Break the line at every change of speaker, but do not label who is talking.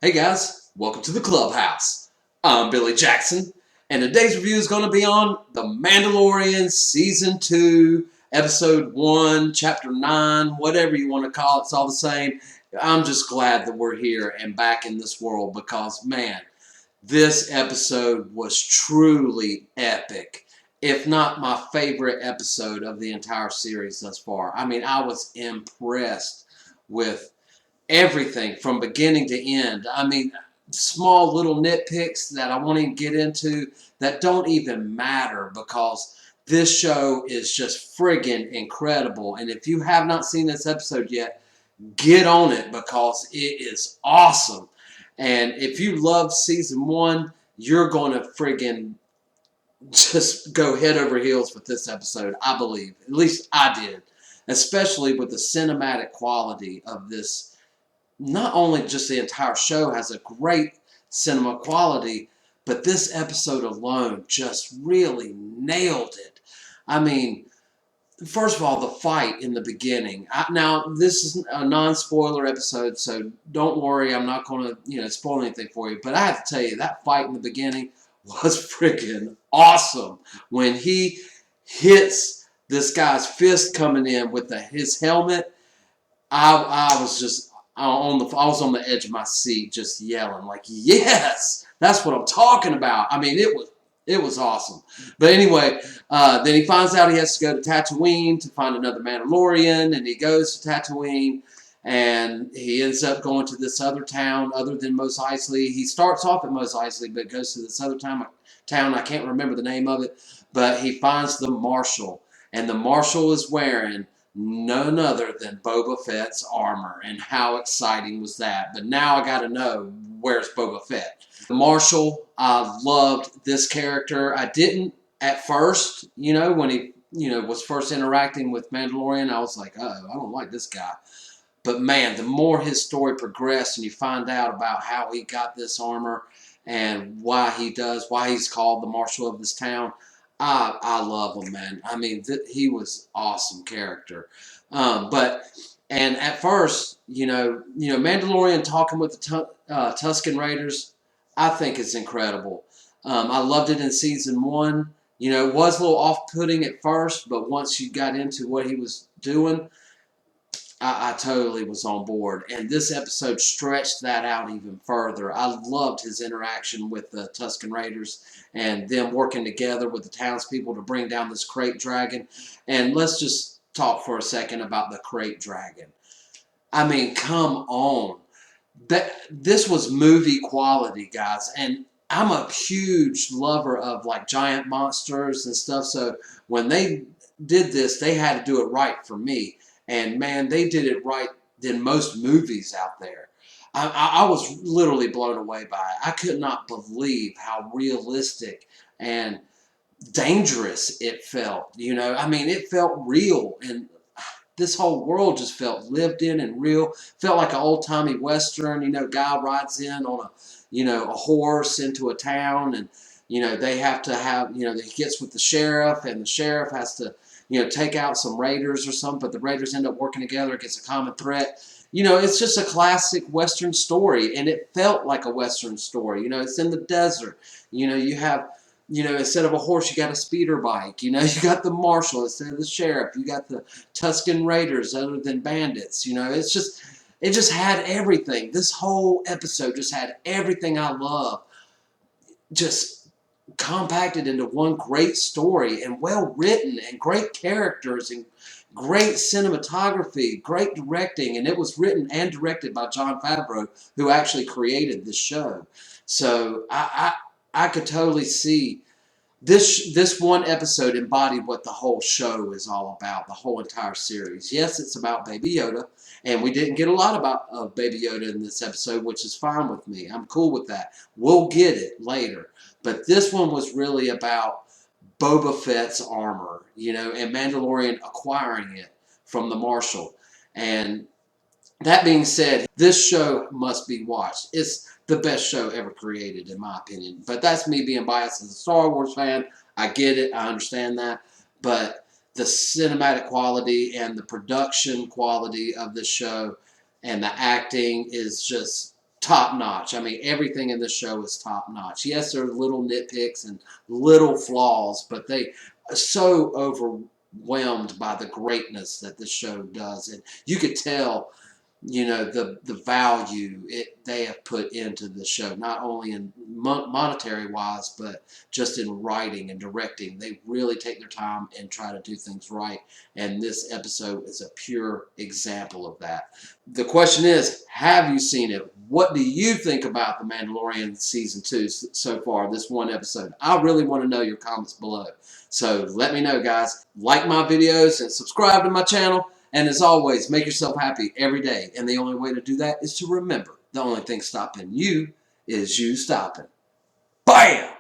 Hey guys, welcome to the Clubhouse. I'm Billy Jackson, and today's review is going to be on The Mandalorian Season 2, Episode 1, Chapter 9, whatever you want to call it, it's all the same. I'm just glad that we're here and back in this world because, man, this episode was truly epic. If not my favorite episode of the entire series thus far. I mean, I was impressed with everything from beginning to end. I mean, small little nitpicks that I won't even get into that don't even matter because this show is just friggin' incredible. And if you have not seen this episode yet, get on it because it is awesome. And if you love season 1, you're going to friggin' just go head over heels with this episode, I believe. At least I did. Especially with the cinematic quality of this. Not only just the entire show has a great cinema quality, but this episode alone just really nailed it. I mean, first of all, the fight in the beginning. Now, this is a non-spoiler episode, so don't worry. I'm not going to, spoil anything for you. But I have to tell you, that fight in the beginning was freaking awesome. When he hits this guy's fist coming in with his helmet, I was just I was on the edge of my seat, just yelling like, "Yes, that's what I'm talking about." I mean, it was awesome. But anyway, then he finds out he has to go to Tatooine to find another Mandalorian, and he goes to Tatooine, and he ends up going to this other town other than Mos Eisley. He starts off at Mos Eisley, but goes to this other town. I can't remember the name of it, but he finds the Marshal, and the Marshal is wearing none other than Boba Fett's armor. And how exciting was that? But now I got to know, where's Boba Fett? The Marshal, I loved this character. I didn't at first, when he, was first interacting with Mandalorian, I was like, oh, I don't like this guy. But man, the more his story progressed and you find out about how he got this armor and why he's called the Marshal of this town, I love him, man. I mean, he was awesome character. And at first, Mandalorian talking with the Tusken Raiders, I think is incredible. I loved it in season 1. It was a little off-putting at first, but once you got into what he was doing, I totally was on board. And this episode stretched that out even further. I loved his interaction with the Tusken Raiders and them working together with the townspeople to bring down this crate dragon. And let's just talk for a second about the crate dragon. I mean, come on. This was movie quality, guys. And I'm a huge lover of like giant monsters and stuff. So when they did this, they had to do it right for me. And man, they did it right than most movies out there. I was literally blown away by it. I could not believe how realistic and dangerous it felt. I mean, it felt real. And this whole world just felt lived in and real. Felt like an old-timey Western, guy rides in on a horse into a town, and, they have to have, he gets with the sheriff, and the sheriff has to, take out some raiders or something, but the raiders end up working together against a common threat. It's just a classic Western story, and it felt like a Western story. It's in the desert. You have, instead of a horse, you got a speeder bike. You got the marshal instead of the sheriff. You got the Tusken Raiders other than bandits. It just had everything. This whole episode just had everything I love. Just compacted into one great story and well written and great characters and great cinematography, great directing, and it was written and directed by Jon Favreau, who actually created this show. So I could totally see this one episode embodied what the whole show is all about, the whole entire series. Yes, it's about Baby Yoda, and we didn't get a lot of Baby Yoda in this episode, which is fine with me. I'm cool with that. We'll get it later. But this one was really about Boba Fett's armor, and Mandalorian acquiring it from the Marshal. And that being said, this show must be watched. It's the best show ever created, in my opinion. But that's me being biased as a Star Wars fan. I get it. I understand that. But the cinematic quality and the production quality of the show and the acting is just top notch. I mean, everything in this show is top notch. Yes, there are little nitpicks and little flaws, but they are so overwhelmed by the greatness that this show does. And you could tell, you know, the value they have put into the show, not only in monetary wise, but just in writing and directing. They really take their time and try to do things right, and this episode is a pure example of that. The question is, have you seen it? What do you think about The Mandalorian Season 2 so far, this one episode? I really want to know your comments below. So let me know, guys. Like my videos and subscribe to my channel. And as always, make yourself happy every day. And the only way to do that is to remember the only thing stopping you is you stopping. Bam!